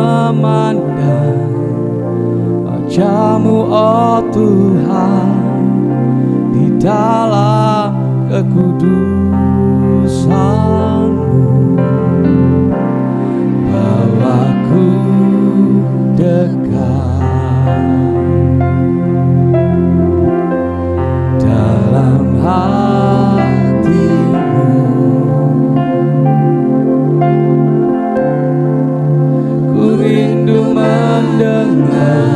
memandang wajah-Mu, oh Tuhan, di dalam kekudusan-Mu. Bawaku dekat dalam hati-Mu. Ku rindu mendengar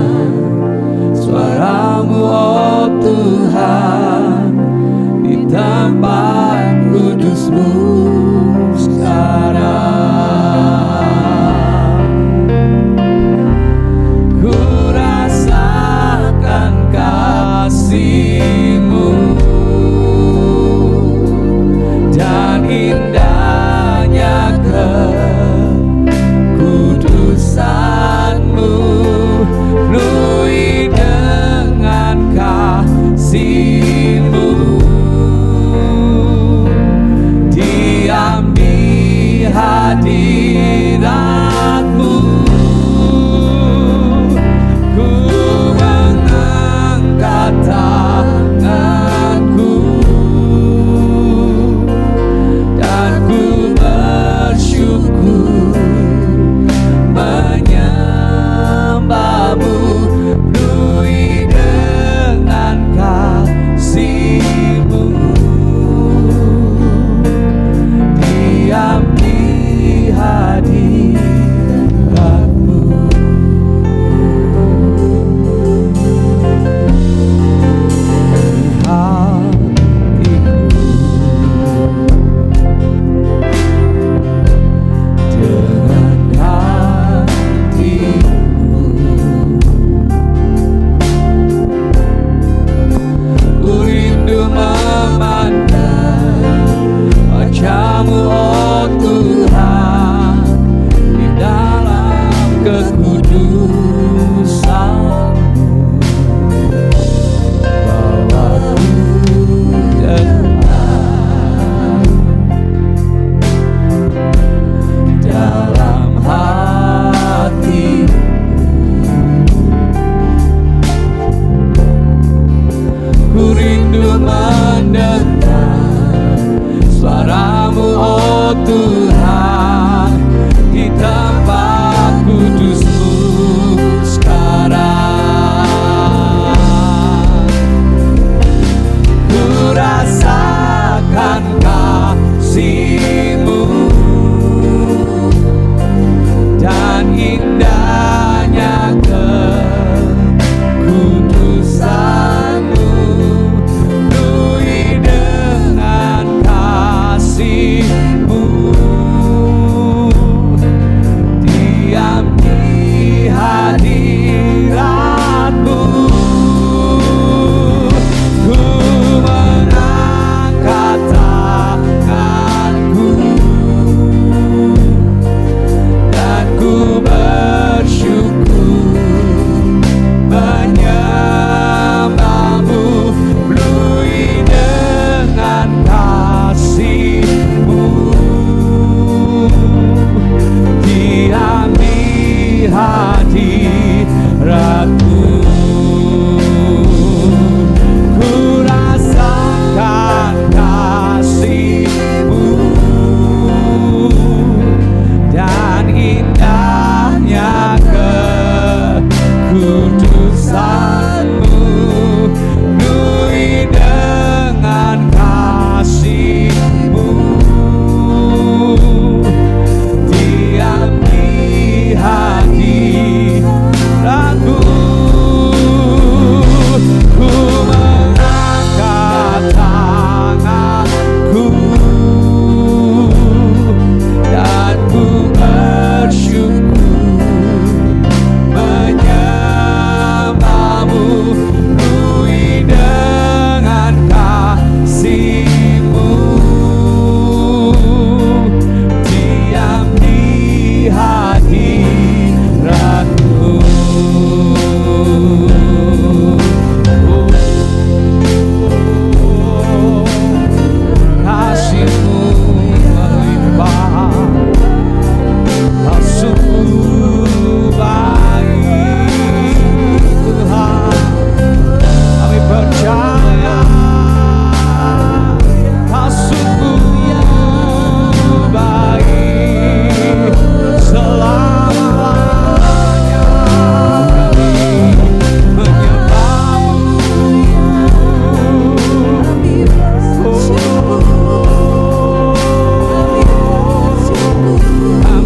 suara-Mu, oh Tuhan, di tempat kudus-Mu sekarang. Ku rasakan kasih-Mu dan indahnya kekudusan-Mu, penuhi dengan kasih-Mu, diam di hadirat-Mu. Ku mengangkat tanganku dan ku bersyukur menyembah-Mu, penuhi dengan kasih-Mu, diam di hadirat-Mu.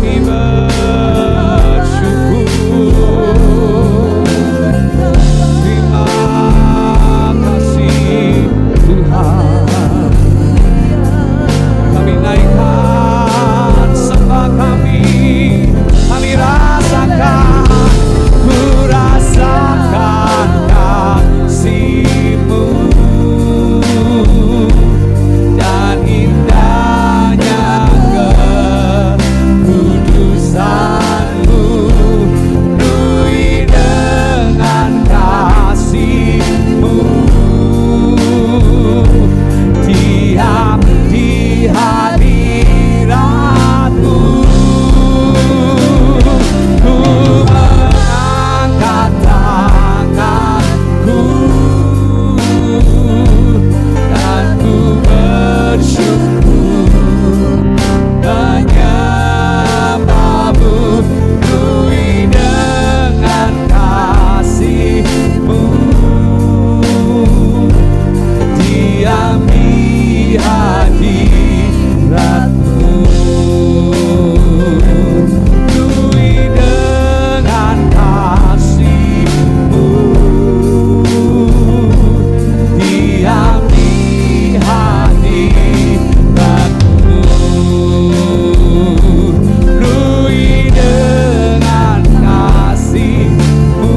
kami bersyukur. Terima kasih Tuhan. Kami naikkan sembah kami rasakan, ku rasakan kasih-Mu dan indahnya kekudusan-Mu, penuhi dengan kasih-Mu, diam di hadirat-Mu. Ku mengangkat tanganku dan ku bersyukur menyembah-Mu, penuhi dengan kasih-Mu, diam di hadirat-Mu, penuhi dengan kasih-Mu, diam di hadirat-Mu, penuhi dengan kasih-Mu,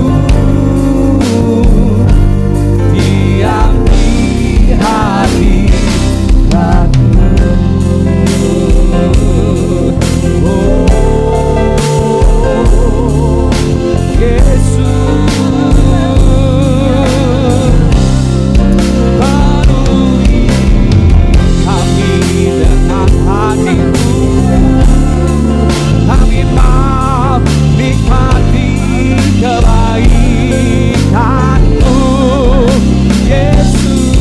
diam di hadirat-Mu. Oh, Yesus, penuhi kami dengan hati-Mu. Kami mau nikmati kebaikan-Mu, Yesus.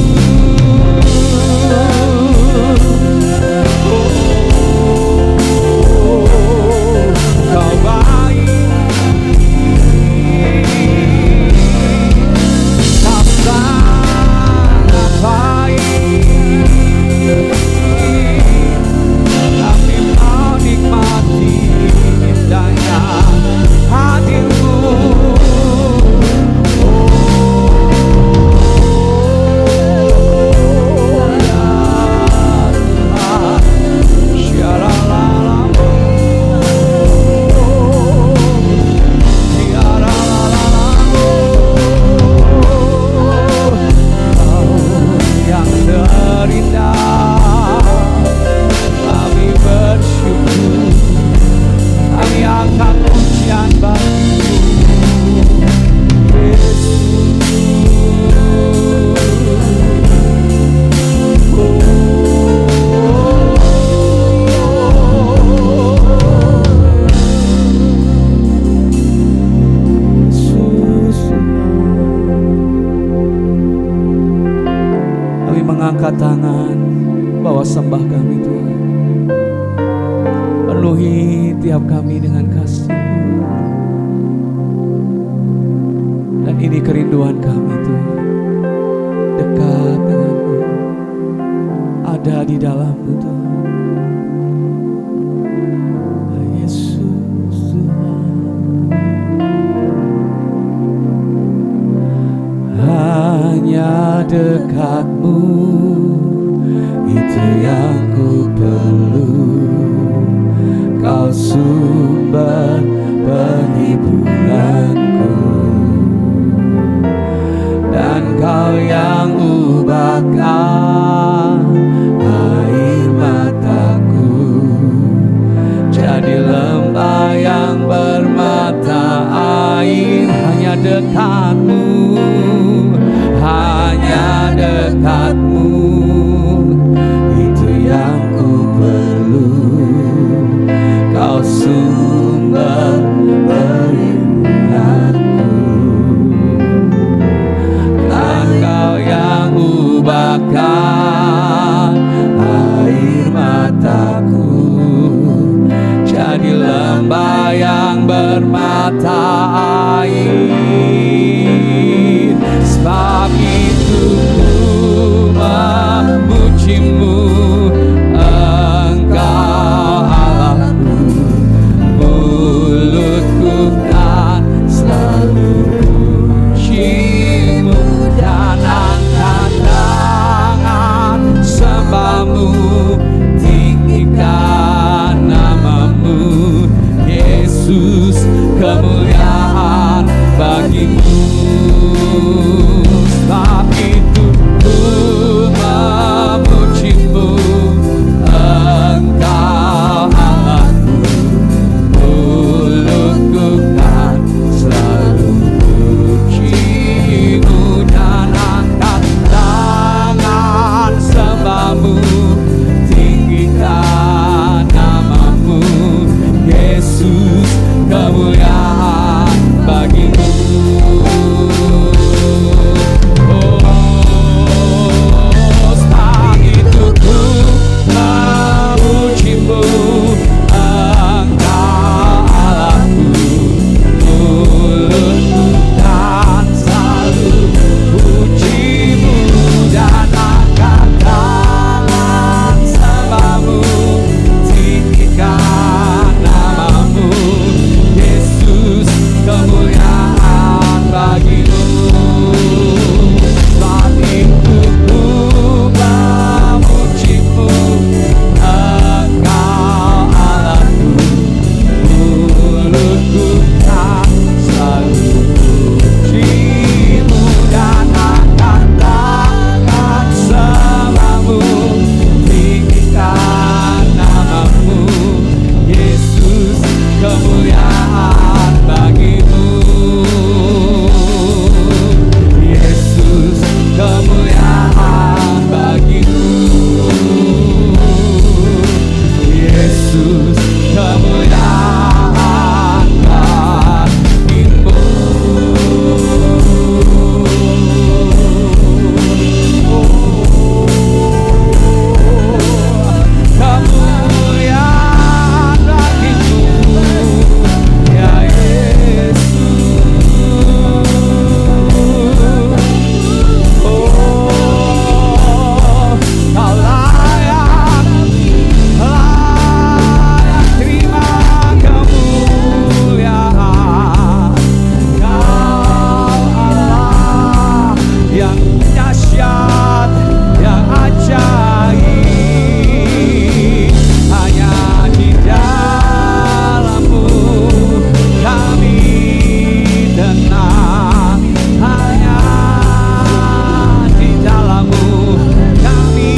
Kau baik, Kau sangat baik. Kami mau nikmati indahnya hadir-Mu. Oh ya Tuhan, syaralalamu, syaralalamu, Kau yang terindah. Kami bersyukur, kami angkat pujian bagi-Mu, Yesus. Yesus, kami mengangkat tangan bawa sembah kami Tuhan. Penuhi tiap kami dengan kasih-Mu. Dan ini kerinduan kami Tuhan, dekat dengan-Mu, ada di dalam-Mu Tuhan. Yesus Tuhan, hanya dekat-Mu, itu yang ku perlu. Kau sumber penghiburanku, dan Kau yang ubahkan air mataku jadi lembah yang bermata air. Hanya dekat-Mu, hanya dekat-Mu, itu yang ku perlu. Kau sumber perlindunganku, dan Kau yang ubahkan air mataku jadi lembah yang bermata air. Sebab itu ku memuji-Mu, Engkau Allahku, kemuliaan bagimu. Saat itu ku memujimu, Engkau Allahku, mulutku dan selalu pujimu, dan angkat tangan sembahmu, tinggikan namamu, Yesus, kemuliaan bagimu. Saat itu ku memujimu, Engkau Allahku, mulutku tak selalu pujimu, dan angkat tangan sembahmu, tinggikan namamu, Yesus, kemuliaan bagimu. Yesus, kemuliaan bagimu. Yesus, kemuliaan bagimu. Kemuliaan bagimu, ya Yesus. Kau layak terima kemuliaan. Kau Allah yang dahsyat, yang ajaib. Hanya di dalam-Mu kami tenang. Hanya di dalam-Mu kami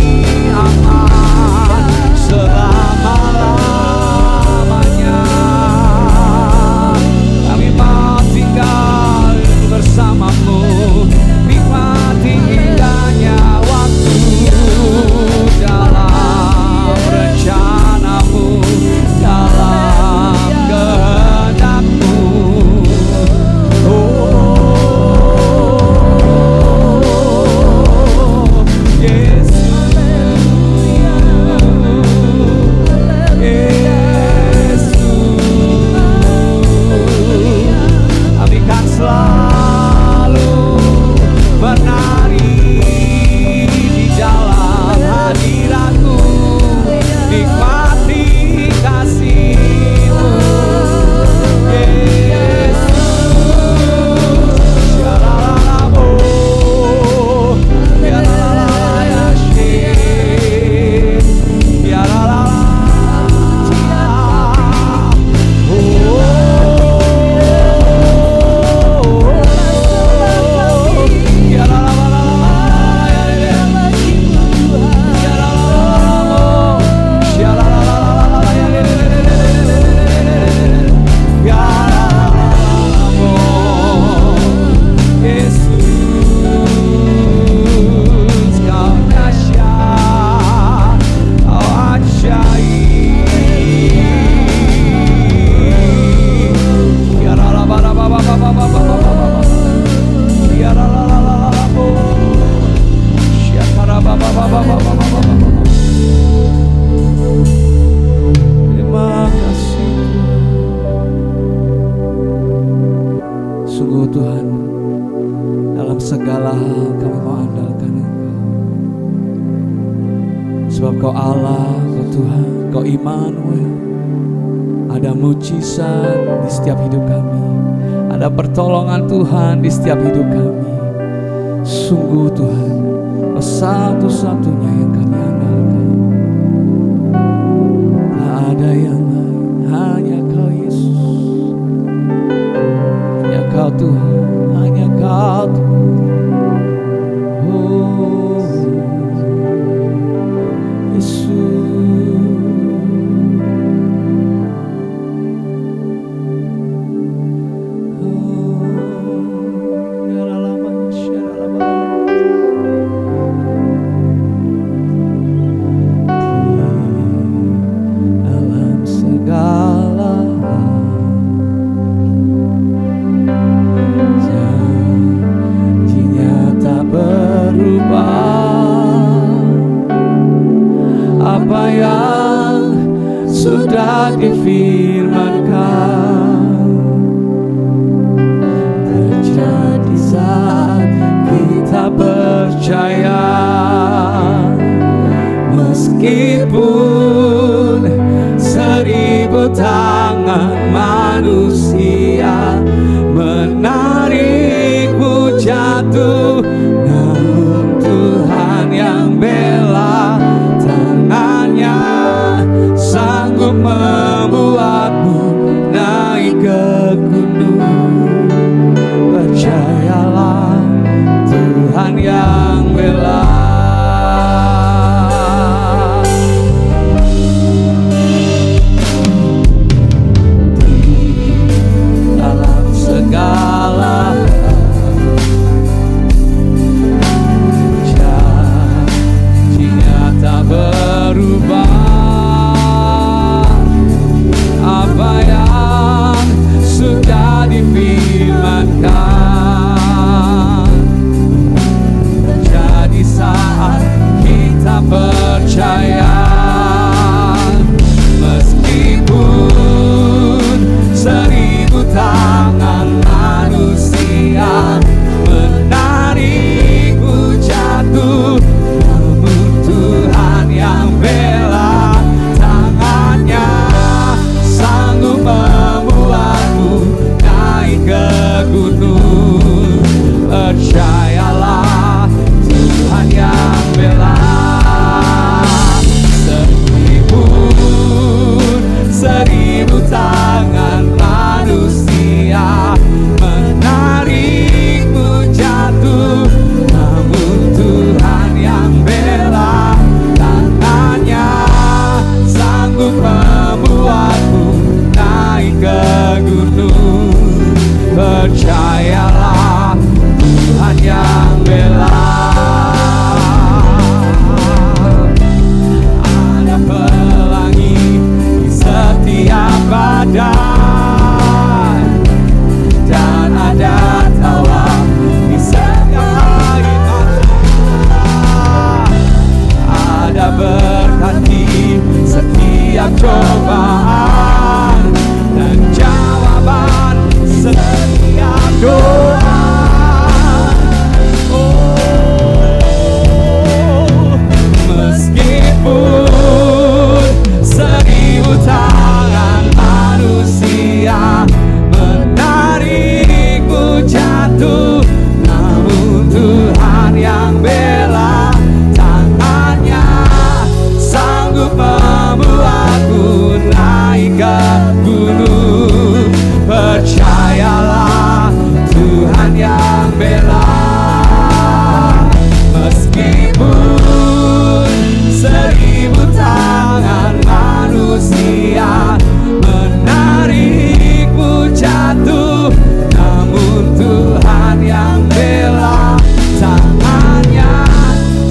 aman selama-lamanya. Kami mau tinggal bersama-Mu, nikmati indahnya waktu dalam rencana-Mu, dalam kehendak-Mu. Yesus, kami kan selalu menari di dalam hadirat-Mu, nikmati kasih-Mu, Yesus. Shalalamu, yalalalayashir, Yesus, Kau dahsyat, Kau ajaib. Terima kasih Tuhan. Sungguh Tuhan, dalam segala hal kami mau andalkan Engkau. Sebab Kau Allah, Kau Tuhan, Kau Immanuel. Ada mujizat di setiap hidup kami, ada pertolongan Tuhan di setiap hidup kami. Sungguh Tuhan, Kau satu-satunya yang kami andalkan. Tak ada yang lain, hanya Kau Yesus. Hanya Kau Tuhan, hanya Kau Tuhan. Oh Yesus. Dalam badai dan ada tawa di setiap hari ada berkat di setiap cobaan dan jawaban setiap doa. Meskipun 1000 tangan manusia menarikmu jatuh, namun Tuhan yang bela, tangannya sanggup membuatku naik ke gunung. Percayalah, Tuhan yang bela. Meskipun 1000 tangan manusia menarikmu jatuh, namun Tuhan yang bela, tangannya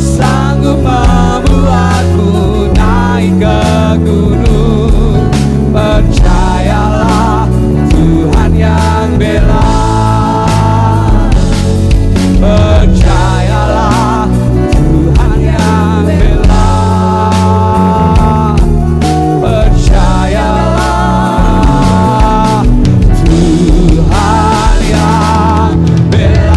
sanggup membuatku naik ke gunung. Percayalah, Tuhan yang bela. Percayalah, Tuhan yang bela. Percayalah, Tuhan yang bela.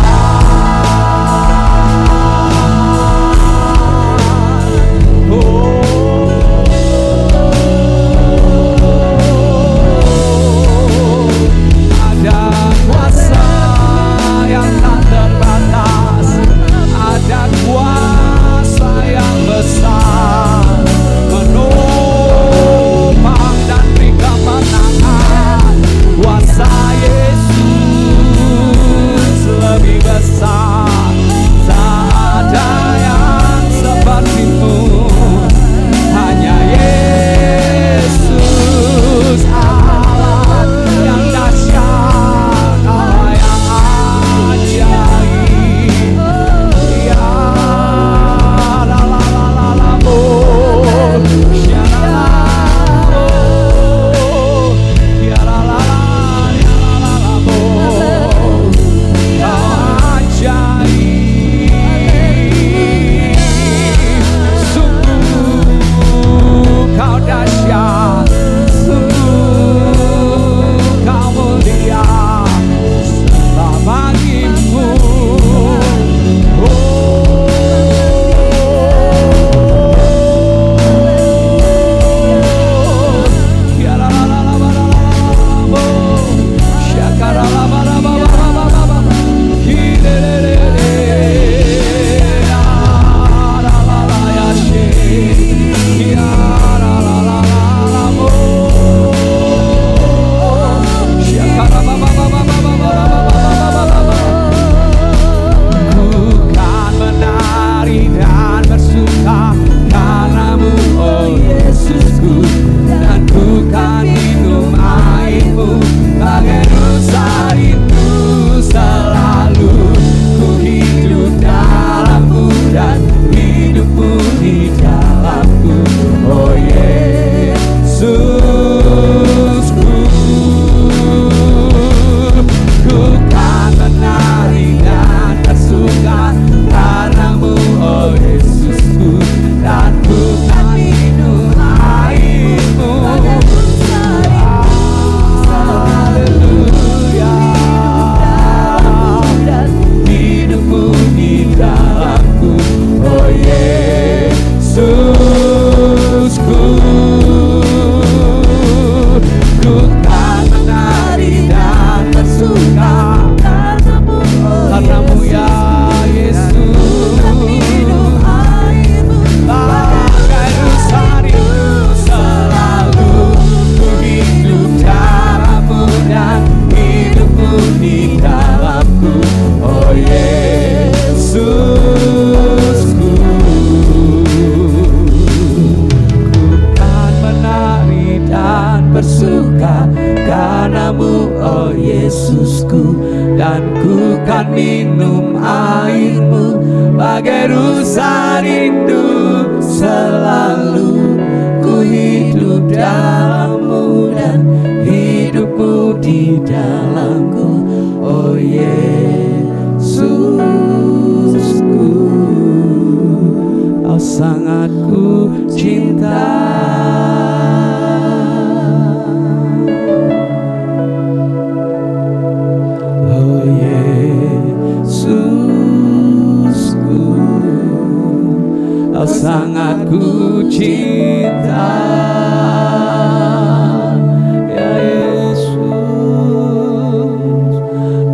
Ada kuasa yang tak terbatas, ada kuasa yang besar menopang dan beri kemenangan. Kuasa Yesus lebih besar, tak ada yang sepertimu. Hanya Yesus, Allah yang dahsyat, Allah yang ajaib. Ya la la la la la bo, ya la la oh, ya la la la bo. Kau ajaib, sungguh kau dahsyat, sungguh kau mulia, sembah bagimu. Ya la la la la la la bo, syakara la ba la ba ba ba ba ba ba, le le le le, ya la la la ya she, ya la la la la la bo, syakara ba ba ba ba ba ba ba ba ba ba ba. Ku kan menari dan bersuka karenamu, oh Yesusku, dan ku kan minum airmu bagai rusa rindu selalu. Ku hidup dalammu dan hidupmu di dalamku, oh Yesusku. Ku kan menari dan bersuka karenamu, oh Yesusku, dan ku kan minum airmu. Haleluya, hidupmu di dalamku, oh Yesusku. Ku kan menari dan bersuka karenamu, ya Yesus. Bagai rusa rindu selalu, ku hidup dalammu dan hidupmu di dalamku, oh Yesusku. Ku kan menari dan bersuka karenamu, oh Yesusku, dan ku kan minum airmu bagai rusa rindu selalu. Ku hidup dalammu dan dalamku, oh Yesusku, Kau sangat ku cinta. Oh Yesusku, Kau sangat ku cinta. Ya Yesus,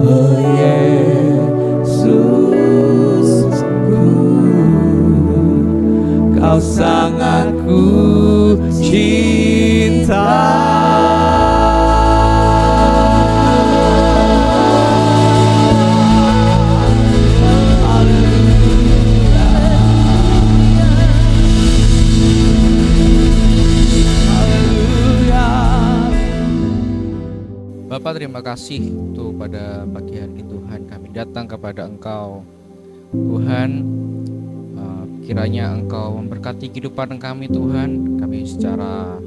oh Yesusku, Kau sangat ku cinta. Bapak, terima kasih untuk pada pagi hari ini Tuhan, kami datang kepada Engkau Tuhan. Kiranya Engkau memberkati kehidupan kami Tuhan. Kami secara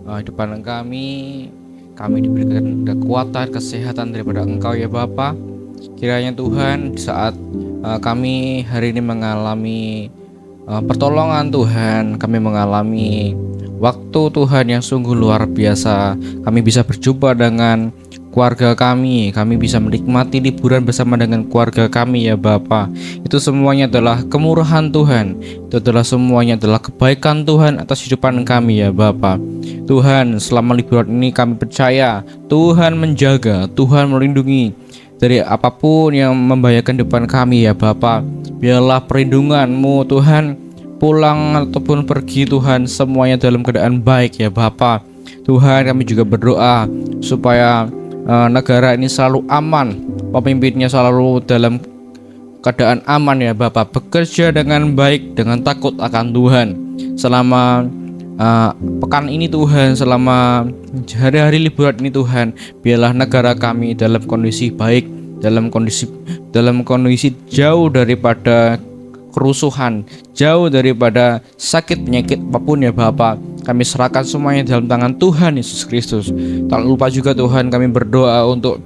kehidupan kami diberikan kekuatan, kesehatan daripada Engkau ya Bapa. Kiranya Tuhan saat kami hari ini mengalami pertolongan Tuhan, kami mengalami waktu Tuhan yang sungguh luar biasa, kami bisa berjumpa dengan keluarga kami bisa menikmati liburan bersama dengan keluarga kami ya Bapa. Itu semuanya adalah kemurahan Tuhan, itu adalah semuanya adalah kebaikan Tuhan atas kehidupan kami ya Bapa. Tuhan, selama liburan ini kami percaya Tuhan menjaga, Tuhan melindungi dari apapun yang membahayakan depan kami ya Bapa. Biarlah perlindungan-Mu Tuhan, pulang ataupun pergi Tuhan, semuanya dalam keadaan baik ya Bapa. Tuhan, kami juga berdoa supaya negara ini selalu aman, pemimpinnya selalu dalam keadaan aman ya Bapa, bekerja dengan baik, dengan takut akan Tuhan. Selama pekan ini Tuhan, selama hari-hari liburan ini Tuhan, biarlah negara kami dalam kondisi baik, dalam kondisi jauh daripada kerusuhan, jauh daripada sakit penyakit apapun ya Bapa. Kami serahkan semuanya dalam tangan Tuhan Yesus Kristus. Tak lupa juga Tuhan, kami berdoa untuk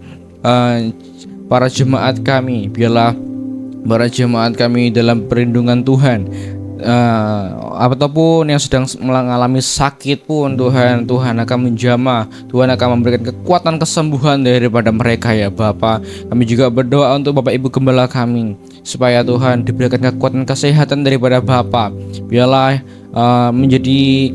para jemaat kami. Biarlah para jemaat kami dalam perlindungan Tuhan. Apapun yang sedang mengalami sakit pun Tuhan akan menjamah, Tuhan akan memberikan kekuatan kesembuhan daripada mereka ya Bapa. Kami juga berdoa untuk Bapak Ibu Gembala kami, supaya Tuhan diberikan kekuatan kesehatan daripada Bapa. Biarlah menjadi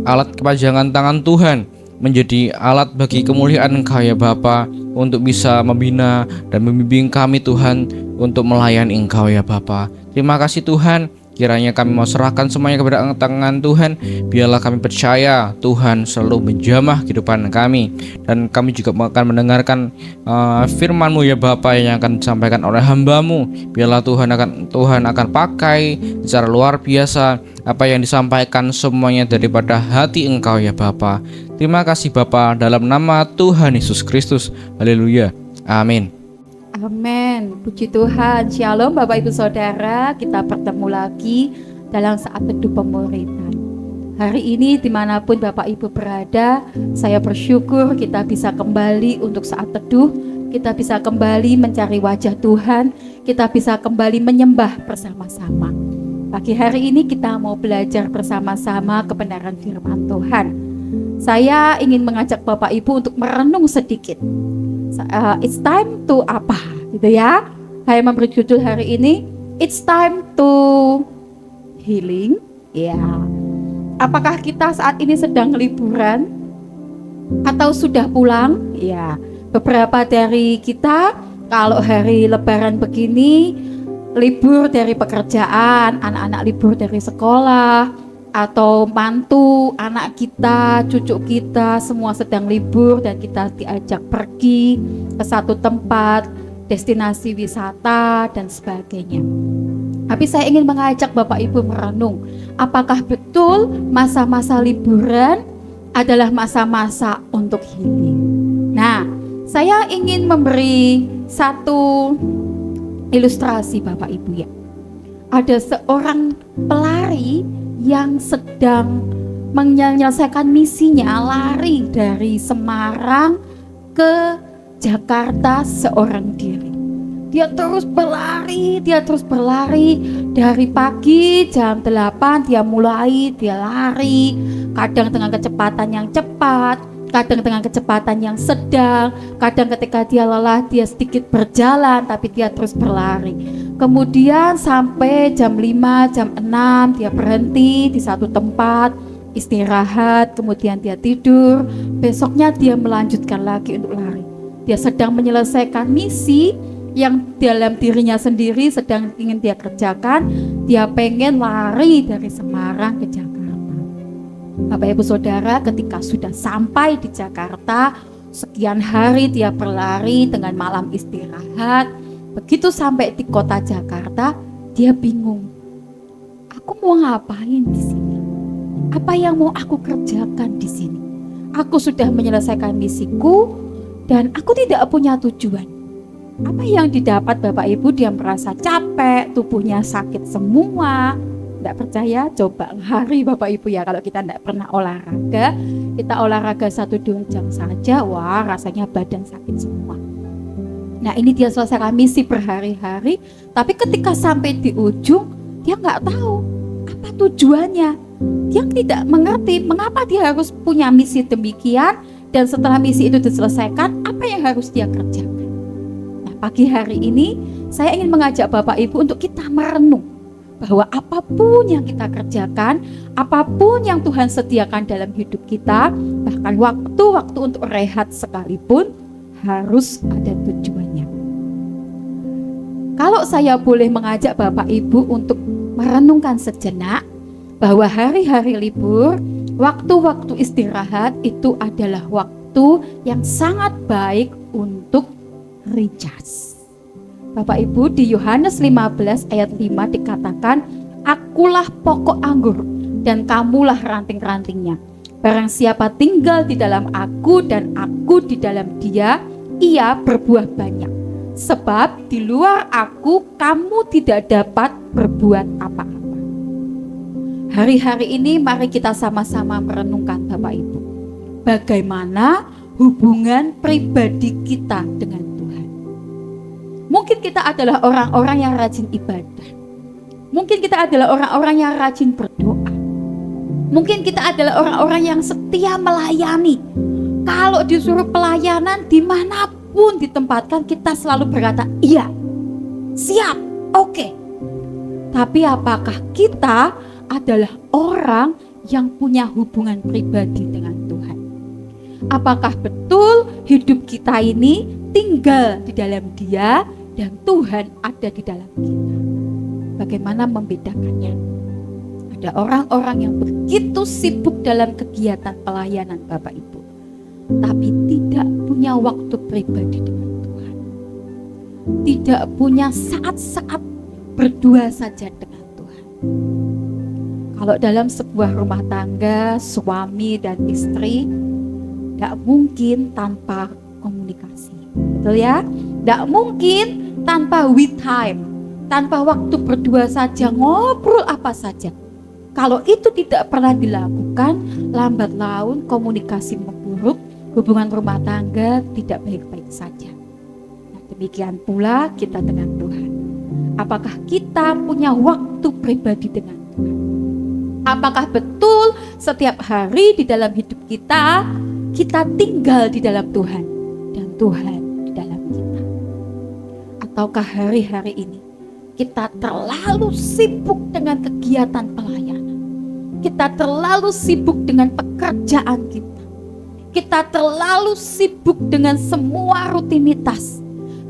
alat kepanjangan tangan Tuhan, menjadi alat bagi kemuliaan Engkau ya Bapa, untuk bisa membina dan membimbing kami Tuhan untuk melayani Engkau ya Bapa. Terima kasih Tuhan. Kiranya kami mau serahkan semuanya kepada tangan Tuhan. Biarlah kami percaya Tuhan selalu menjamah kehidupan kami. Dan kami juga akan mendengarkan firman-Mu ya Bapa, yang akan disampaikan oleh hamba-Mu. Biarlah Tuhan akan pakai secara luar biasa apa yang disampaikan semuanya daripada hati Engkau ya Bapa. Terima kasih Bapa, dalam nama Tuhan Yesus Kristus. Haleluya. Amin. Amin, puji Tuhan. Shalom Bapak Ibu Saudara, kita bertemu lagi dalam saat teduh pemuridan. Hari ini dimanapun Bapak Ibu berada, saya bersyukur kita bisa kembali untuk saat teduh. Kita bisa kembali mencari wajah Tuhan, kita bisa kembali menyembah bersama-sama. Pagi hari ini kita mau belajar bersama-sama kebenaran firman Tuhan. Saya ingin mengajak Bapak Ibu untuk merenung sedikit. It's time to apa gitu ya. Saya memberi judul hari ini It's time to healing ya. Apakah kita saat ini sedang liburan atau sudah pulang ya? Beberapa dari kita kalau hari lebaran begini libur dari pekerjaan, anak-anak libur dari sekolah, atau mantu, anak kita, cucu kita semua sedang libur dan kita diajak pergi ke satu tempat, destinasi wisata dan sebagainya. Tapi saya ingin mengajak Bapak Ibu merenung, apakah betul masa-masa liburan adalah masa-masa untuk healing? Nah, saya ingin memberi satu ilustrasi Bapak Ibu ya. Ada seorang pelari yang sedang menyelesaikan misinya, lari dari Semarang ke Jakarta seorang diri. Dia terus berlari dari pagi jam 8 dia lari, kadang dengan kecepatan yang cepat, kadang dengan kecepatan yang sedang, kadang ketika dia lelah dia sedikit berjalan tapi dia terus berlari. Kemudian sampai jam 5, jam 6 dia berhenti di satu tempat, istirahat, kemudian dia tidur, besoknya dia melanjutkan lagi untuk lari. Dia sedang menyelesaikan misi yang dalam dirinya sendiri sedang ingin dia kerjakan. Dia pengen lari dari Semarang ke Jakarta. Bapak Ibu Saudara, ketika sudah sampai di Jakarta, sekian hari dia berlari dengan malam istirahat. Begitu sampai di kota Jakarta, dia bingung. Aku mau ngapain di sini? Apa yang mau aku kerjakan di sini? Aku sudah menyelesaikan misiku dan aku tidak punya tujuan. Apa yang didapat Bapak Ibu? Dia merasa capek, tubuhnya sakit semua. Tidak percaya? Coba lari Bapak Ibu ya. Kalau kita tidak pernah olahraga, kita olahraga 1-2 jam saja, wah rasanya badan sakit semua. Nah ini dia selesaikan misi berhari-hari, tapi ketika sampai di ujung, dia nggak tahu apa tujuannya. Dia tidak mengerti mengapa dia harus punya misi demikian, dan setelah misi itu diselesaikan, apa yang harus dia kerjakan. Pagi hari ini saya ingin mengajak Bapak Ibu untuk kita merenung bahwa apapun yang kita kerjakan, apapun yang Tuhan sediakan dalam hidup kita, bahkan waktu-waktu untuk rehat sekalipun harus ada tujuannya. Kalau saya boleh mengajak Bapak Ibu untuk merenungkan sejenak bahwa hari-hari libur, waktu-waktu istirahat itu adalah waktu yang sangat baik untuk recharge. Bapak Ibu, di Yohanes 15 ayat 5 dikatakan, akulah pokok anggur dan kamulah ranting-rantingnya. Barang siapa tinggal di dalam aku dan aku di dalam dia, ia berbuah banyak. Sebab di luar aku kamu tidak dapat berbuat apa-apa. Hari-hari ini mari kita sama-sama merenungkan Bapak Ibu. Bagaimana hubungan pribadi kita dengan mungkin kita adalah orang-orang yang rajin ibadah. Mungkin kita adalah orang-orang yang rajin berdoa. Mungkin kita adalah orang-orang yang setia melayani. Kalau disuruh pelayanan dimanapun ditempatkan, kita selalu berkata, iya, siap, oke. Tapi apakah kita adalah orang yang punya hubungan pribadi dengan Tuhan? Apakah betul hidup kita ini tinggal di dalam Dia dan Tuhan ada di dalam kita? Bagaimana membedakannya? Ada orang-orang yang begitu sibuk dalam kegiatan pelayanan Bapak Ibu, tapi tidak punya waktu pribadi dengan Tuhan. Tidak punya saat-saat berdua saja dengan Tuhan. Kalau dalam sebuah rumah tangga, suami dan istri, tidak mungkin tanpa komunikasi. Betul ya? Tidak mungkin tanpa we time, tanpa waktu berdua saja, ngobrol apa saja. Kalau itu tidak pernah dilakukan, lambat laun komunikasi memburuk, hubungan rumah tangga tidak baik-baik saja. Nah, demikian pula kita dengan Tuhan. Apakah kita punya waktu pribadi dengan Tuhan? Apakah betul setiap hari di dalam hidup kita, kita tinggal di dalam Tuhan dan Tuhan di dalam kita? Ataukah hari-hari ini kita terlalu sibuk dengan kegiatan pelayanan, kita terlalu sibuk dengan pekerjaan kita, kita terlalu sibuk dengan semua rutinitas,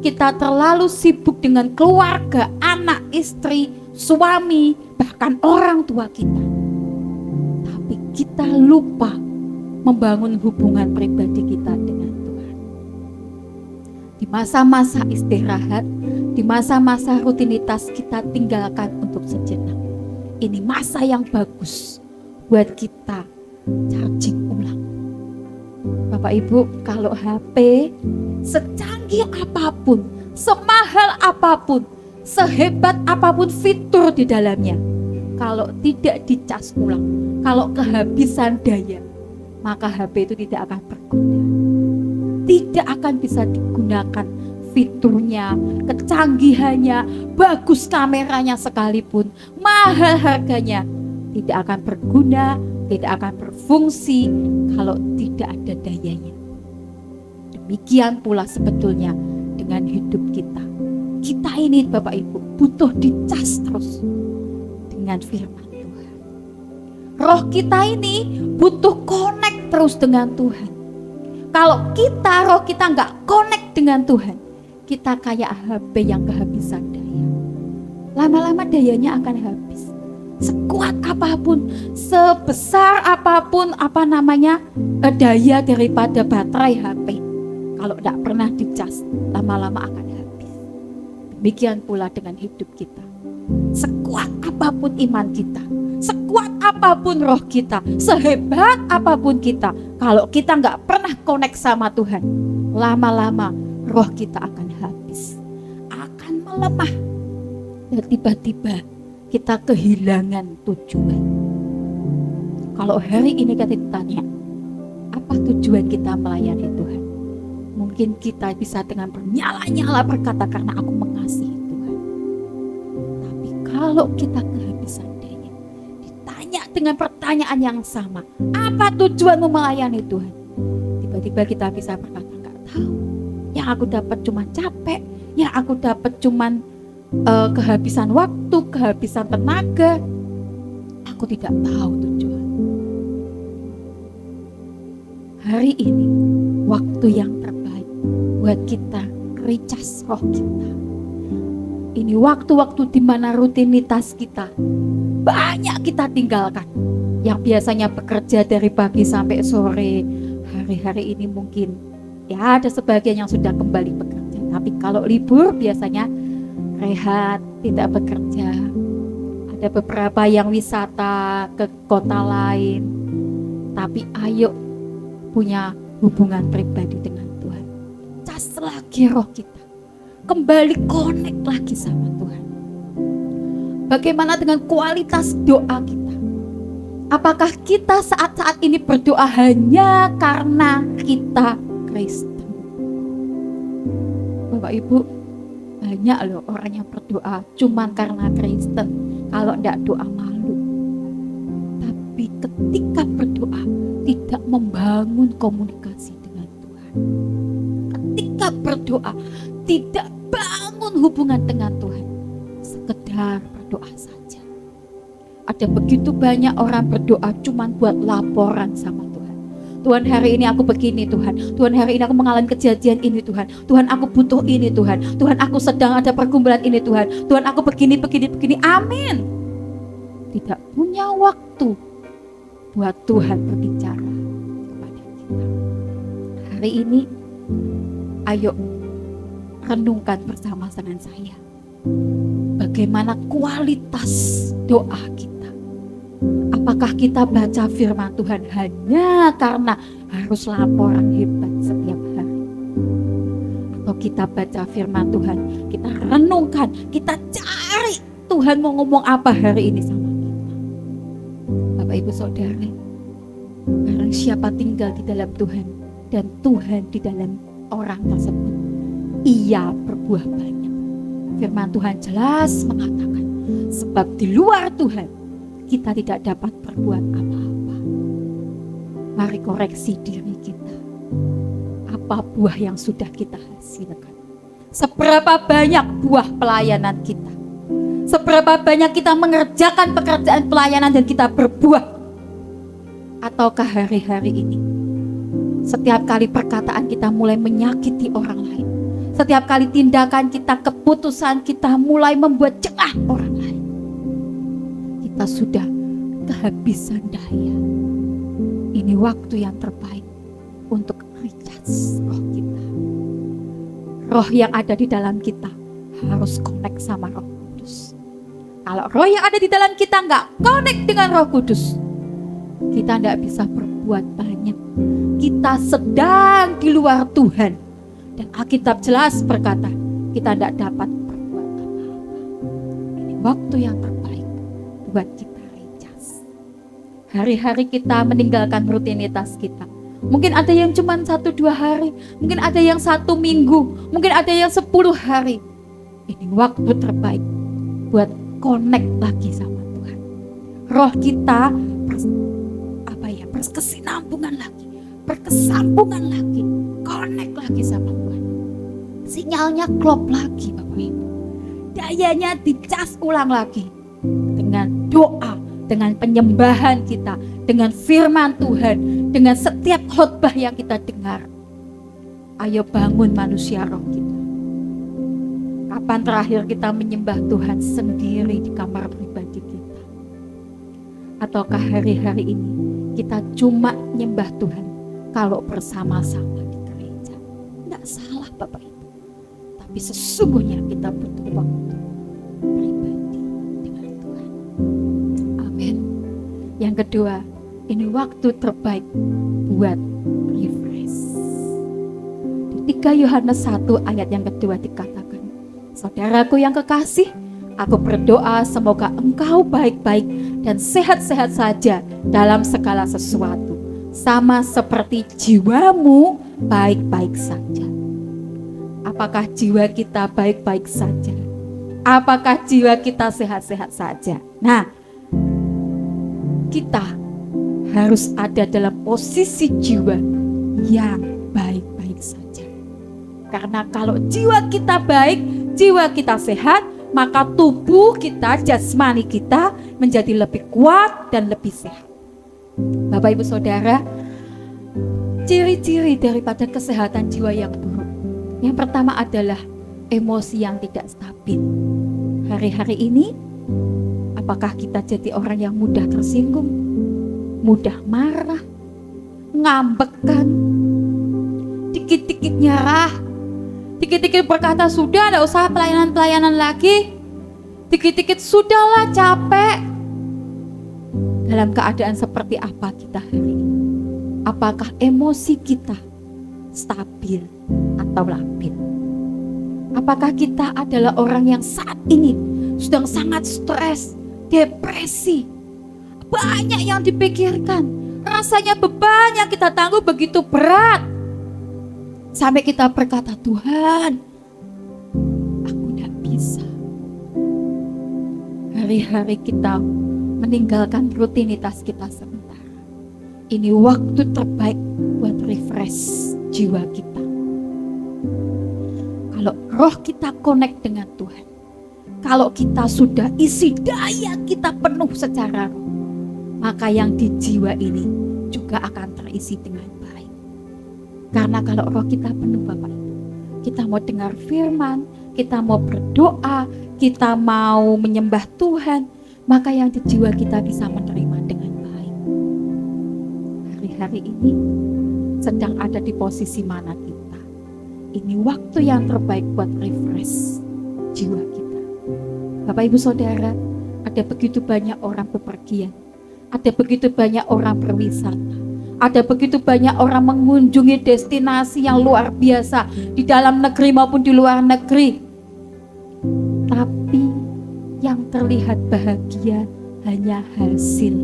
kita terlalu sibuk dengan keluarga, anak, istri, suami, bahkan orang tua kita, tapi kita lupa membangun hubungan pribadi kita dengan Tuhan. Di masa-masa istirahat, di masa-masa rutinitas kita tinggalkan untuk sejenak. Ini masa yang bagus buat kita charging ulang. Bapak Ibu, kalau HP secanggih apapun, semahal apapun, sehebat apapun fitur di dalamnya, kalau tidak dicas ulang, kalau kehabisan daya, maka HP itu tidak akan berguna. tidak akan bisa digunakan fiturnya, kecanggihannya, bagus kameranya sekalipun, mahal harganya, tidak akan berguna, tidak akan berfungsi kalau tidak ada dayanya. Demikian pula sebetulnya dengan hidup kita. Kita ini Bapak Ibu butuh dicas terus dengan firman Tuhan. Roh kita ini butuh connect terus dengan Tuhan. Kalau roh kita nggak connect dengan Tuhan, kita kayak HP yang kehabisan daya. Lama-lama dayanya akan habis. Sekuat apapun, sebesar apapun daya daripada baterai HP, kalau tidak pernah dicas, lama-lama akan habis. Demikian pula dengan hidup kita. Sekuat apapun iman kita, sekuat apapun roh kita, sehebat apapun kita, kalau kita nggak pernah connect sama Tuhan, lama-lama roh kita akan habis, akan melemah, dan tiba-tiba kita kehilangan tujuan. Kalau hari ini kita ditanya, apa tujuan kita melayani Tuhan? Mungkin kita bisa dengan bernyala-nyala berkata, karena aku mengasihi Tuhan. Tapi kalau kita kehabisan daya, ditanya dengan pertanyaan yang sama, apa tujuanmu melayani Tuhan? Tiba-tiba kita bisa berkata, nggak tahu. Yang aku dapat cuma capek, yang aku dapat cuma kehabisan waktu, kehabisan tenaga. Aku tidak tahu tujuan. Hari ini waktu yang terbaik buat kita recharge roh kita. Ini waktu-waktu di mana rutinitas kita banyak kita tinggalkan. Yang biasanya bekerja dari pagi sampai sore, hari-hari ini mungkin ya ada sebagian yang sudah kembali bekerja. Tapi kalau libur biasanya rehat, tidak bekerja. Ada beberapa yang wisata ke kota lain. Tapi ayo punya hubungan pribadi dengan Tuhan. Cas lagi roh kita. Kembali connect lagi sama Tuhan. Bagaimana dengan kualitas doa kita? Apakah kita saat-saat ini berdoa hanya karena kita Kristen? Bapak Ibu, banyak loh orang yang berdoa cuman karena Kristen. Kalau tidak doa malu. Tapi ketika berdoa tidak membangun komunikasi dengan Tuhan. Ketika berdoa tidak bangun hubungan dengan Tuhan. Sekedar berdoa saja. Ada begitu banyak orang berdoa cuman buat laporan sama Tuhan. Tuhan, hari ini aku begini Tuhan. Tuhan, hari ini aku mengalami kejadian ini Tuhan. Tuhan, aku butuh ini Tuhan. Tuhan, aku sedang ada pergumulan ini Tuhan. Tuhan, aku begini. Amin. Tidak punya waktu buat Tuhan berbicara kepada kita. Hari ini, ayo renungkan bersama dengan saya. Bagaimana kualitas doa kita. Apakah kita baca firman Tuhan hanya karena harus laporan hebat setiap hari? Atau kita baca firman Tuhan, kita renungkan, kita cari Tuhan mau ngomong apa hari ini sama kita. Bapak Ibu Saudara, barang siapa tinggal di dalam Tuhan dan Tuhan di dalam orang tersebut, ia berbuah banyak. Firman Tuhan jelas mengatakan, sebab di luar Tuhan kita tidak dapat berbuat apa-apa. Mari koreksi diri kita. Apa buah yang sudah kita hasilkan? Seberapa banyak buah pelayanan kita? Seberapa banyak kita mengerjakan pekerjaan pelayanan dan kita berbuah? Ataukah hari-hari ini setiap kali perkataan kita mulai menyakiti orang lain, setiap kali tindakan kita, keputusan kita mulai membuat jengah orang lain, kita sudah kehabisan daya. Ini waktu yang terbaik untuk recharge roh kita. Roh yang ada di dalam kita harus connect sama Roh Kudus. Kalau roh yang ada di dalam kita nggak connect dengan Roh Kudus, kita nggak bisa berbuat banyak. Kita sedang di luar Tuhan. Dan Alkitab jelas berkata, kita tidak dapat berbuat apa-apa. Ini waktu yang terbaik buat kita recharge. Hari-hari kita meninggalkan rutinitas kita. Mungkin ada yang cuma 1-2 hari, mungkin ada yang 1 minggu, mungkin ada yang 10 hari. Ini waktu terbaik buat connect lagi sama Tuhan. Roh kita berkesinambungan lagi, berkesambungan lagi, connect lagi sama Tuhan. Sinyalnya klop lagi Bapak Ibu. Dayanya dicas ulang lagi dengan doa, dengan penyembahan kita, dengan firman Tuhan, dengan setiap khotbah yang kita dengar. Ayo bangun manusia roh kita. Kapan terakhir kita menyembah Tuhan sendiri di kamar pribadi kita? Ataukah hari-hari ini kita cuma nyembah Tuhan kalau bersama-sama di gereja? Tidak salah Bapak Ibu. Tapi sesungguhnya kita butuh waktu pribadi dengan Tuhan. Amin. Yang kedua, ini waktu terbaik buat refresh. Di 3 Yohanes 1 ayat yang kedua dikatakan, saudaraku yang kekasih, aku berdoa semoga engkau baik-baik dan sehat-sehat saja dalam segala sesuatu, sama seperti jiwamu baik-baik saja. Apakah jiwa kita baik-baik saja? Apakah jiwa kita sehat-sehat saja? Nah, kita harus ada dalam posisi jiwa yang baik-baik saja. Karena kalau jiwa kita baik, jiwa kita sehat, maka tubuh kita, jasmani kita menjadi lebih kuat dan lebih sehat. Bapak Ibu Saudara, ciri-ciri daripada kesehatan jiwa yang buruk. Yang pertama adalah emosi yang tidak stabil. Hari-hari ini, apakah kita jadi orang yang mudah tersinggung, mudah marah, ngambekan, dikit-dikit nyerah, dikit-dikit berkata sudah tidak usah pelayanan-pelayanan lagi, dikit-dikit sudahlah capek. Dalam keadaan seperti apa kita hari ini? Apakah emosi kita stabil atau labil? Apakah kita adalah orang yang saat ini sedang sangat stres, depresi, banyak yang dipikirkan, rasanya beban yang kita tangguh begitu berat, sampai kita berkata, Tuhan, aku tidak bisa. Hari-hari kita meninggalkan rutinitas kita sementara. Ini waktu terbaik buat refresh jiwa kita. Kalau roh kita connect dengan Tuhan, kalau kita sudah isi daya kita penuh secara roh, maka yang di jiwa ini juga akan terisi dengan baik. Karena kalau roh kita penuh Bapak Ibu, kita mau dengar firman, kita mau berdoa, kita mau menyembah Tuhan, maka yang di jiwa kita bisa menerima dengan baik. Hari-hari ini sedang ada di posisi mana kita? Ini waktu yang terbaik buat refresh jiwa kita. Bapak Ibu Saudara, ada begitu banyak orang bepergian, ada begitu banyak orang berwisata, ada begitu banyak orang mengunjungi destinasi yang luar biasa di dalam negeri maupun di luar negeri. Tapi yang terlihat bahagia hanya hasil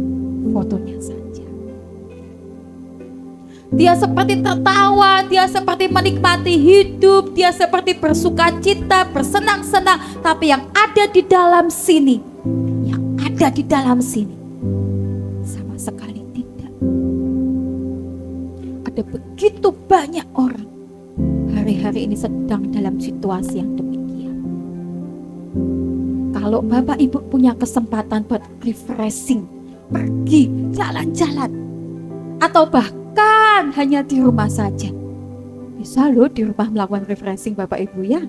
fotonya saja. Dia seperti tertawa, dia seperti menikmati hidup, dia seperti bersuka cita, bersenang-senang. Tapi yang ada di dalam sini, sama sekali tidak. Ada begitu banyak orang hari-hari ini sedang dalam situasi yang demikian. Kalau Bapak Ibu punya kesempatan buat refreshing, pergi jalan-jalan, atau bahkan hanya di rumah saja, bisa loh di rumah melakukan refreshing Bapak Ibu ya.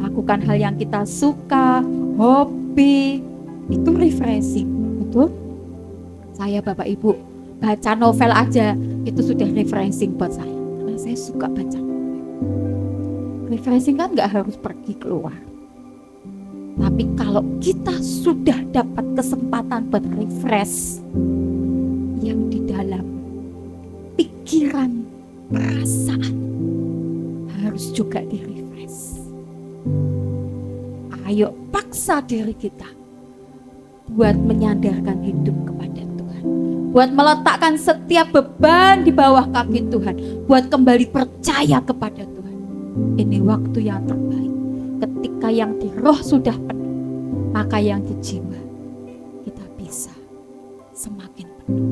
Lakukan hal yang kita suka, hobi, itu refreshing, betul? Saya Bapak Ibu baca novel aja itu sudah refreshing buat saya, karena saya suka baca novel. Refreshing kan gak harus pergi keluar. Tapi kalau kita sudah dapat kesempatan buat refresh yang di dalam pikiran, perasaan harus juga di-refresh. Ayo paksa diri kita buat menyandarkan hidup kepada Tuhan, buat meletakkan setiap beban di bawah kaki Tuhan, buat kembali percaya kepada Tuhan. Ini waktu yang terbaik. Ketika yang di roh sudah penuh, maka yang di jiwa kita bisa semakin penuh.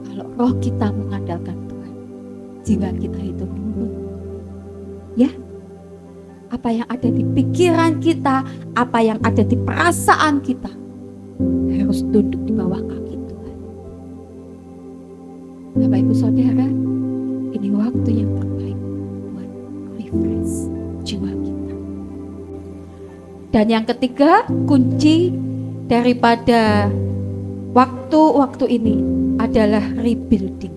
Kalau roh kita mengandalkan Tuhan, jiwa kita itu nurut. Ya, apa yang ada di pikiran kita, apa yang ada di perasaan kita harus tunduk di bawah kaki Tuhan. Bapak Ibu Saudara, ini waktu yang terbaik buat refresh jiwa kita. Dan yang ketiga, kunci daripada waktu-waktu ini adalah rebuilding.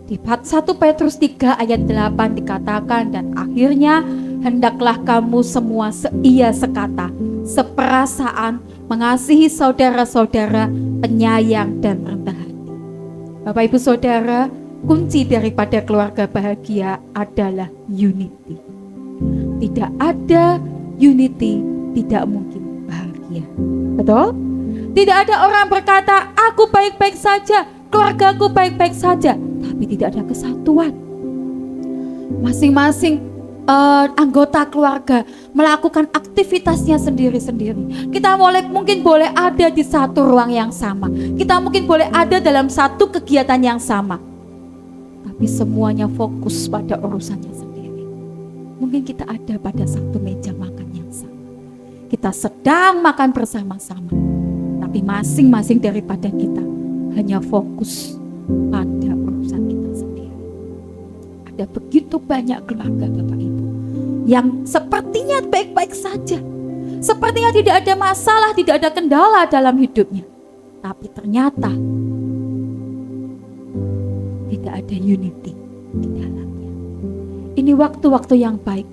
Di 1 Petrus 3 ayat 8 dikatakan, dan akhirnya hendaklah kamu semua seia sekata, seperasaan, mengasihi saudara-saudara, penyayang dan rendah hati. Bapak Ibu Saudara, kunci daripada keluarga bahagia adalah unity. Tidak ada unity, tidak mungkin bahagia. Betul? Tidak ada orang berkata, aku baik-baik saja, keluargaku baik-baik saja, tapi tidak ada kesatuan. Masing-masing anggota keluarga melakukan aktivitasnya sendiri-sendiri. Kita mungkin boleh ada di satu ruang yang sama. Kita mungkin boleh ada dalam satu kegiatan yang sama. Tapi semuanya fokus pada urusannya sendiri. Mungkin kita ada pada satu meja makan yang sama. Kita sedang makan bersama-sama. Tapi masing-masing daripada kita hanya fokus pada urusan kita sendiri. Ada begitu banyak keluarga Bapak Ibu yang sepertinya baik-baik saja, sepertinya tidak ada masalah, tidak ada kendala dalam hidupnya, tapi ternyata tidak ada unity di dalamnya. Ini waktu-waktu yang baik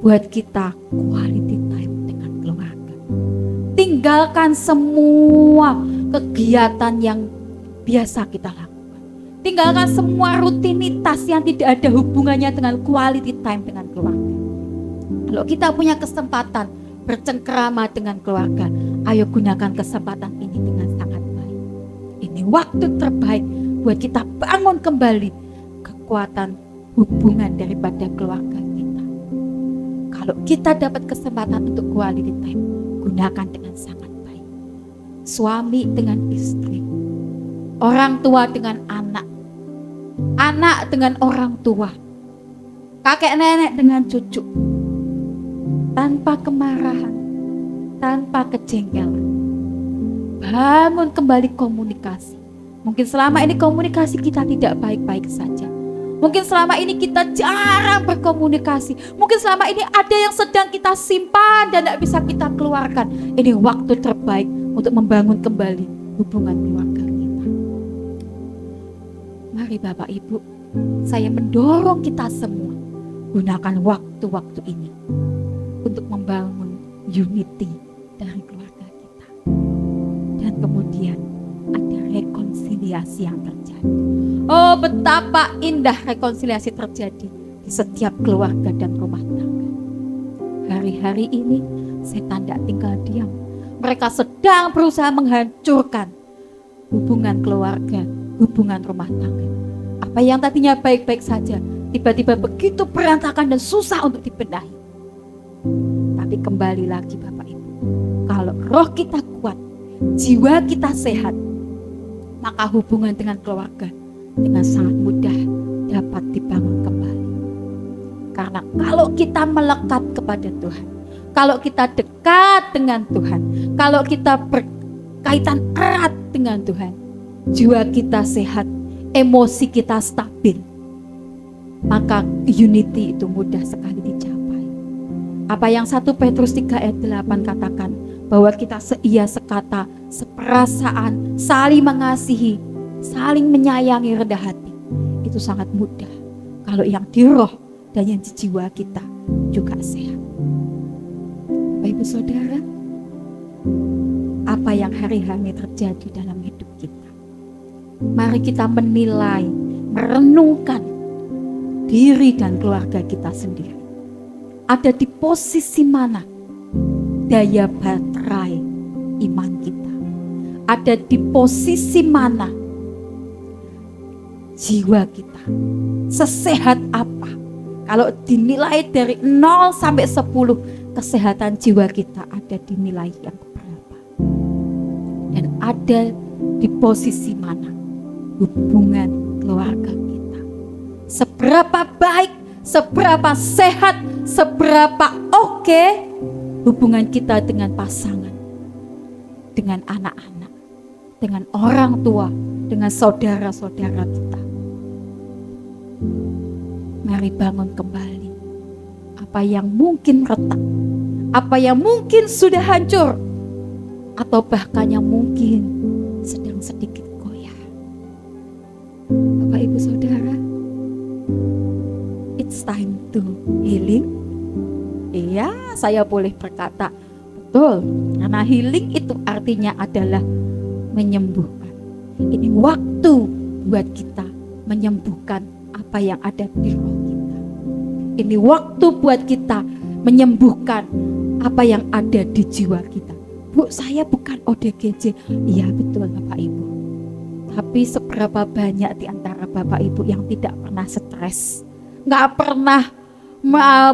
buat kita quality time dengan keluarga. Tinggalkan semua kegiatan yang biasa kita lakukan. Tinggalkan semua rutinitas yang tidak ada hubungannya dengan quality time dengan keluarga. Kalau kita punya kesempatan bercengkrama dengan keluarga, ayo gunakan kesempatan ini dengan sangat baik. Ini waktu terbaik buat kita bangun kembali kekuatan hubungan daripada keluarga kita. Kalau kita dapat kesempatan untuk quality time, gunakan dengan sangat baik. Suami dengan istri, orang tua dengan anak, anak dengan orang tua, kakek nenek dengan cucu, tanpa kemarahan, tanpa kejengkelan. Bangun kembali komunikasi. Mungkin selama ini komunikasi kita tidak baik-baik saja. Mungkin selama ini kita jarang berkomunikasi. Mungkin selama ini ada yang sedang kita simpan dan tidak bisa kita keluarkan. Ini waktu terbaik untuk membangun kembali hubungan keluarga kita. Mari Bapak Ibu, saya mendorong kita semua gunakan waktu-waktu ini untuk membangun unity dari keluarga kita. Dan kemudian ada rekonsiliasi yang terjadi. Oh, betapa indah rekonsiliasi terjadi di setiap keluarga dan rumah tangga. Hari-hari ini setan tidak tinggal diam. Mereka sedang berusaha menghancurkan hubungan keluarga, hubungan rumah tangga. Apa yang tadinya baik-baik saja, tiba-tiba begitu berantakan dan susah untuk dibenahi. Tapi kembali lagi Bapak Ibu, kalau roh kita kuat, jiwa kita sehat, maka hubungan dengan keluarga dengan sangat mudah dapat dibangun kembali. Karena kalau kita melekat kepada Tuhan, kalau kita dekat dengan Tuhan, kalau kita berkaitan erat dengan Tuhan, jiwa kita sehat, emosi kita stabil, maka unity itu mudah sekali dicapai. Apa yang 1 Petrus 3 ayat 8 katakan, bahwa kita seia sekata, seperasaan, saling mengasihi, saling menyayangi, rendah hati. Itu sangat mudah kalau yang di roh dan yang di jiwa kita juga sehat. Bapak Ibu Saudara, apa yang hari-hari terjadi dalam hidup kita? Mari kita menilai, merenungkan diri dan keluarga kita sendiri. Ada di posisi mana daya baterai iman kita? Ada di posisi mana jiwa kita. Sesehat apa? Kalau dinilai dari 0 sampai 10, kesehatan jiwa kita ada di nilai yang berapa? Dan ada di posisi mana hubungan keluarga kita? Seberapa baik, seberapa sehat, seberapa oke hubungan kita dengan pasangan, dengan anak-anak, dengan orang tua, dengan saudara-saudara kita. Mari bangun kembali apa yang mungkin retak, apa yang mungkin sudah hancur, atau bahkan yang mungkin sedang sedikit goyah. Bapak Ibu Saudara, it's time to healing. Iya, saya boleh berkata betul, karena healing itu artinya adalah menyembuhkan. Ini waktu buat kita menyembuhkan apa yang ada di roh kita. Ini waktu buat kita menyembuhkan apa yang ada di jiwa kita. Bu, saya bukan ODGJ. Iya betul Bapak Ibu. Tapi seberapa banyak di antara Bapak Ibu yang tidak pernah stres, gak pernah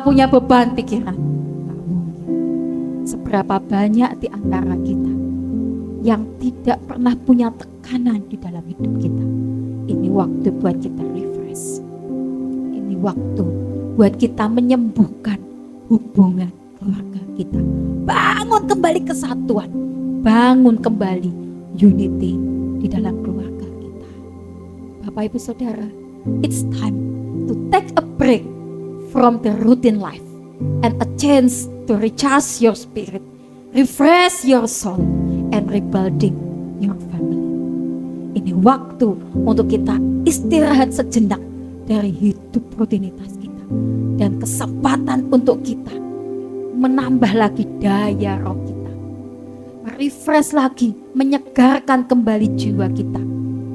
punya beban pikiran? Gak mungkin. Seberapa banyak di antara kita yang tidak pernah punya tekanan di dalam hidup kita? Ini waktu buat kita refresh. Ini waktu buat kita menyembuhkan hubungan keluarga kita. Bangun kembali kesatuan, bangun kembali unity di dalam keluarga kita. Bapak Ibu Saudara, it's time to take a break from the routine life and a chance to recharge your spirit, refresh your soul, and rebuilding your family. Ini waktu untuk kita istirahat sejenak dari hidup rutinitas kita, dan kesempatan untuk kita menambah lagi daya roh kita, merefresh lagi, menyegarkan kembali jiwa kita,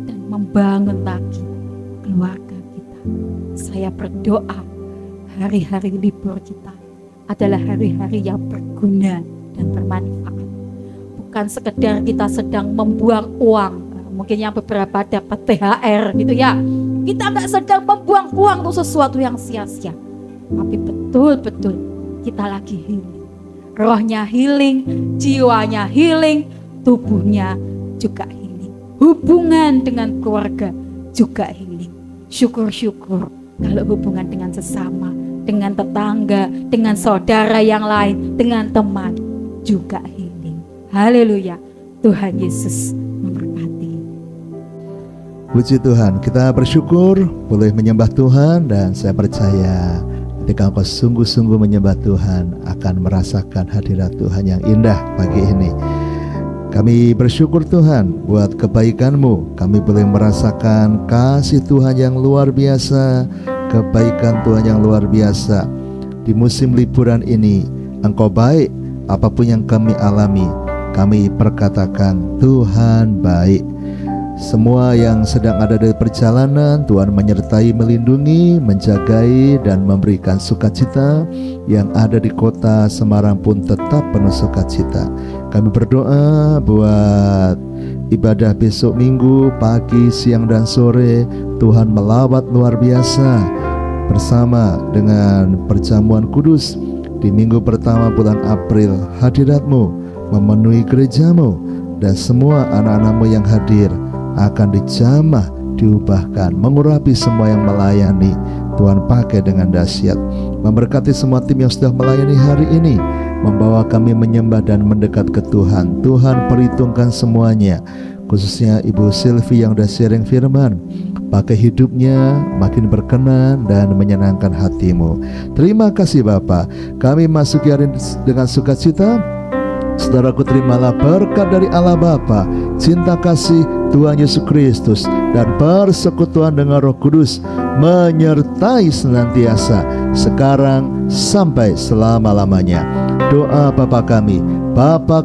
dan membangun lagi keluarga kita. Saya berdoa hari-hari libur kita adalah hari-hari yang berguna dan bermanfaat. Bukan sekedar kita sedang membuang uang, mungkin yang beberapa dapat THR gitu ya. Kita nggak sedang membuang uang untuk sesuatu yang sia-sia, tapi betul-betul kita lagi healing. Rohnya healing, jiwanya healing, tubuhnya juga healing. Hubungan dengan keluarga juga healing. Syukur-syukur kalau hubungan dengan sesama, dengan tetangga, dengan saudara yang lain, dengan teman juga healing. Haleluya. Tuhan Yesus memberkati. Puji Tuhan, kita bersyukur boleh menyembah Tuhan, dan saya percaya ketika engkau sungguh-sungguh menyembah Tuhan akan merasakan hadirat Tuhan yang indah pagi ini. Kami bersyukur Tuhan buat kebaikan-Mu. Kami boleh merasakan kasih Tuhan yang luar biasa, kebaikan Tuhan yang luar biasa. Di musim liburan ini Engkau baik, apapun yang kami alami, kami perkatakan Tuhan baik. Semua yang sedang ada di perjalanan, Tuhan menyertai, melindungi, menjagai, dan memberikan sukacita. Yang ada di kota Semarang pun tetap penuh sukacita. Kami berdoa buat ibadah besok Minggu, pagi, siang, dan sore. Tuhan melawat luar biasa bersama dengan perjamuan kudus di minggu pertama bulan April. Hadirat-Mu memenuhi gereja-Mu, dan semua anak-anak-Mu yang hadir akan dijamah, diubahkan, mengurapi semua yang melayani. Tuhan pakai dengan dahsyat, memberkati semua tim yang sudah melayani hari ini, membawa kami menyembah dan mendekat ke Tuhan. Tuhan perhitungkan semuanya, khususnya Ibu Sylvie yang sudah sharing firman. Pakai hidupnya makin berkenan dan menyenangkan hati-Mu. Terima kasih Bapa. Kami masuki hari dengan sukacita. Saudaraku, terimalah berkat dari Allah Bapa, cinta kasih Tuhan Yesus Kristus, dan persekutuan dengan Roh Kudus menyertai senantiasa, sekarang sampai selama-lamanya. Doa Bapa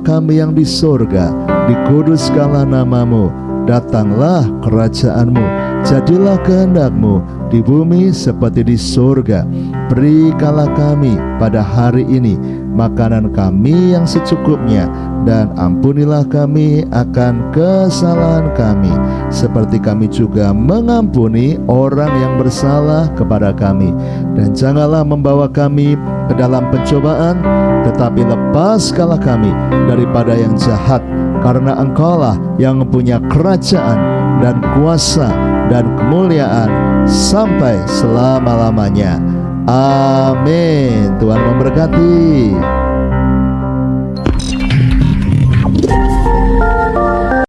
kami yang di sorga, dikuduskanlah nama-Mu, datanglah kerajaan-Mu, jadilah kehendak-Mu di bumi seperti di sorga. berikanlah kami pada hari ini makanan kami yang secukupnya, dan ampunilah kami akan kesalahan kami, seperti kami juga mengampuni orang yang bersalah kepada kami. Dan janganlah membawa kami ke dalam pencobaan, tetapi lepaskanlah kami daripada yang jahat, karena Engkaulah yang mempunyai kerajaan dan kuasa dan kemuliaan sampai selama-lamanya. Amin. Tuhan memberkati.